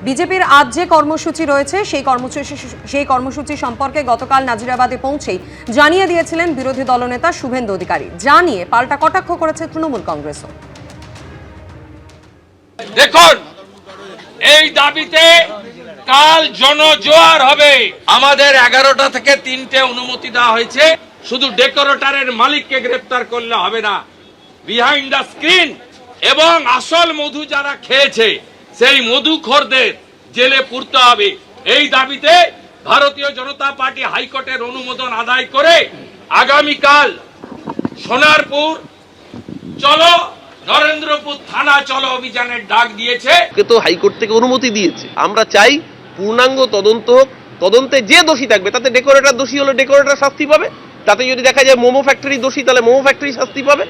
বিজেপির আজ যে কর্মসূচি রয়েছে সেই কর্মসূচি সম্পর্কে গতকাল নাজিরাবাদে পৌঁছেই জানিয়ে দিয়েছিলেন বিরোধী দলনেতা শুভেন্দু অধিকারী। জানিয়ে পাল্টা কটাক্ষ করেছে তৃণমূল কংগ্রেসও। দেখুন, এই দাবিতে কাল জনজোয়ার হবে। আমাদের 11টা থেকে 3টে অনুমতি দেওয়া হয়েছে। শুধু ডেকোরেটরের মালিককে গ্রেফতার করলে হবে না, বিহাইন্ড দ্য স্ক্রিন এবং আসল মধু যারা খেয়েছে সেই মধুখোরদের জেলে পুরতে হবে। এই দাবিতে ভারতীয় জনতা পার্টি হাইকোর্টের অনুমোদন আদায় করে আগামীকাল সোনারপুর চলো নরেন্দ্রপুর থানা চলো অভিযানের ডাক দিয়েছে। তো হাইকোর্ট থেকে অনুমতি দিয়েছে। আমরা চাই পূর্ণাঙ্গ তদন্ত হোক। তদন্তে যে দোষী থাকবে, তাতে ডেকোরেটর দোষী হলে ডেকোরেটর শাস্তি পাবে, তাতে যদি দেখা যায় মোমো ফ্যাক্টরি দোষী তাহলে মোমো ফ্যাক্টরি শাস্তি পাবে।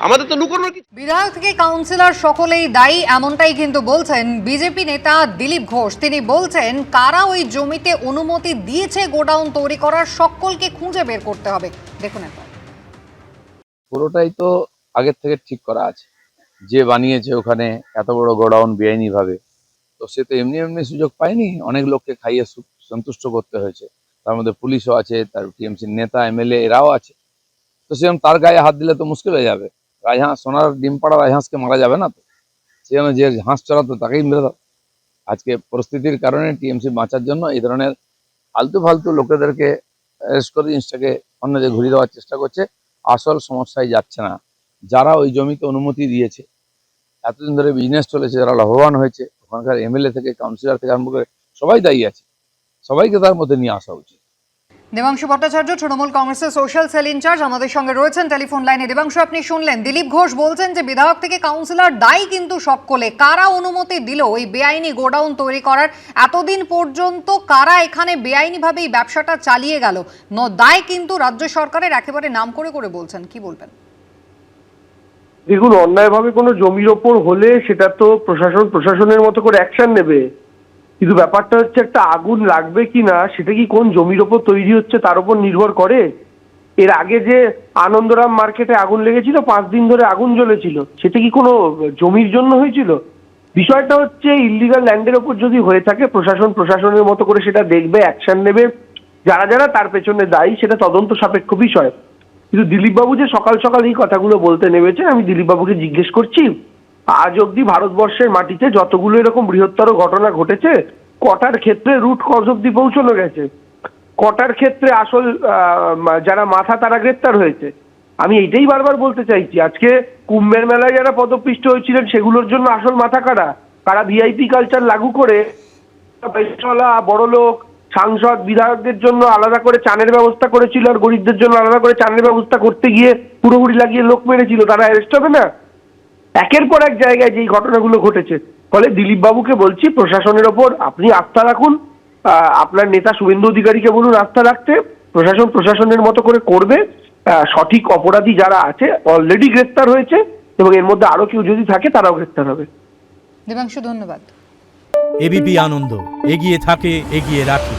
আমাদের তো লুকোনোর কিছু। বিধায়ক থেকে কাউন্সিলর সকলেই দায়ী, এমনটাই কিন্তু বলছেন বিজেপি নেতা দিলীপ ঘোষ। তিনি বলছেন কারা ওই জমিতে অনুমতি দিয়েছে গোডাউন তৈরি করার, সকলকে খুঁজে বের করতে হবে। দেখুন একবার। পুরোটাই তো আগের থেকে ঠিক করা আছে। যে বানিয়েছে ওখানে এত বড় গোডাউন বেআইনি ভাবে, তো সে তো এমনি এমনি সুযোগ পায়নি। অনেক লোককে খাইয়ে সন্তুষ্ট করতে হয়েছে। তার মধ্যে পুলিশও আছে, তার টিএমসির নেতা এমএলএ এরাও আছে। তো সেরকম তার গায়ে হাত দিলে তো মুশকিল হয়ে যাবে। রাজহাঁস, সোনার ডিম পাড়া রাজহাঁসকে মারা যাবে না তো, সে জন্য যে হাঁস চড়াতো তাকেই মেরে দাও। আজকে পরিস্থিতির কারণে টিএমসি বাঁচার জন্য এই ধরনের ফালতু ফালতু লোকেদেরকে অ্যারেস্ট করে জিনিসটাকে অন্য যে ঘুরিয়ে দেওয়ার চেষ্টা করছে। আসল সমস্যায় যাচ্ছে না। যারা ওই জমিতে অনুমতি দিয়েছে, এতদিন ধরে বিজনেস চলেছে, যারা লাভবান হয়েছে, ওখানকার এমএলএ থেকে কাউন্সিলর থেকে আরম্ভ করে সবাই দায়ী আছে। সবাইকে তার মধ্যে নিয়ে আসা উচিত। দেবাংশু ভট্টাচার্য, তৃণমূল কংগ্রেসের সোশ্যাল সেল ইনচার্জ, আমাদের সঙ্গে রয়েছেন টেলিফোন লাইনে। দেবাংশু, আপনি শুনলেন দিলীপ ঘোষ বলছেন যে বিধায়ক থেকে কাউন্সিলর দায়ী কিন্তু সকলে। কারা অনুমতি দিল ওই বেআইনি গোডাউন তৈরি করার? এতদিন পর্যন্ত কারা এখানে বেআইনিভাবে এই ব্যবসাটা চালিয়ে গেল? দায় কিন্তু রাজ্য সরকারের, একেবারে নাম করে করে বলছেন। কি বলবেন? দেখুন, অন্যায়ভাবে কোনো জমির ওপর হলে সেটা তো প্রশাসনের মতো করে অ্যাকশন নেবে, কিন্তু ব্যাপারটা হচ্ছে একটা আগুন লাগবে কিনা সেটা কি কোন জমির ওপর তৈরি হচ্ছে তার উপর নির্ভর করে। এর আগে যে আনন্দরাম মার্কেটে আগুন লেগেছিল, 5 দিন ধরে আগুন জ্বলেছিল, সেটা কি কোনো জমির জন্য হয়েছিল? বিষয়টা হচ্ছে ইল্লিগাল ল্যান্ডের ওপর যদি হয়ে থাকে, প্রশাসনের মতো করে সেটা দেখবে, অ্যাকশন নেবে। যারা যারা তার পেছনে দায়ী সেটা তদন্ত সাপেক্ষ বিষয়। কিন্তু দিলীপবাবু যে সকাল সকাল এই কথাগুলো বলতে নেমেছে, আমি দিলীপবাবুকে জিজ্ঞেস করছি, আজ অব্দি ভারতবর্ষের মাটিতে যতগুলো এরকম বৃহত্তর ঘটনা ঘটেছে, কটার ক্ষেত্রে রুট কজ অব্দি পৌঁছানো গেছে? কটার ক্ষেত্রে আসল যারা মাথা তারা গ্রেপ্তার হয়েছে? আমি এইটাই বারবার বলতে চাইছি। আজকে কুম্ভের মেলায় যারা পদপিষ্ট হয়েছিলেন সেগুলোর জন্য আসল মাথা কারা? কারা ভিআইপি কালচার লাগু করে পয়সাওয়ালা বড় লোক সাংসদ বিধায়কদের জন্য আলাদা করে চানের ব্যবস্থা করেছিল, আর গরিবদের জন্য আলাদা করে চানের ব্যবস্থা করতে গিয়ে পুরোপুরি লাগিয়ে লোক মেরেছিল, তারা অ্যারেস্ট হবে না? একের পর এক জায়গায় যেই ঘটনাগুলো ঘটেছে। ফলে দিলীপ বাবুকে বলছি, প্রশাসনের ওপর আপনি আস্থা রাখুন। আপনার নেতা শুভেন্দু অধিকারীকে বলুন আস্থা রাখতে। প্রশাসনের মতো করে করবে। সঠিক অপরাধী যারা আছে অলরেডি গ্রেফতার হয়েছে, এবং এর মধ্যে আরো কেউ যদি থাকে তারাও গ্রেফতার হবে। দেবাংশু, ধন্যবাদ। এবিপি আনন্দ এগিয়ে থাকে, এগিয়ে রাখে।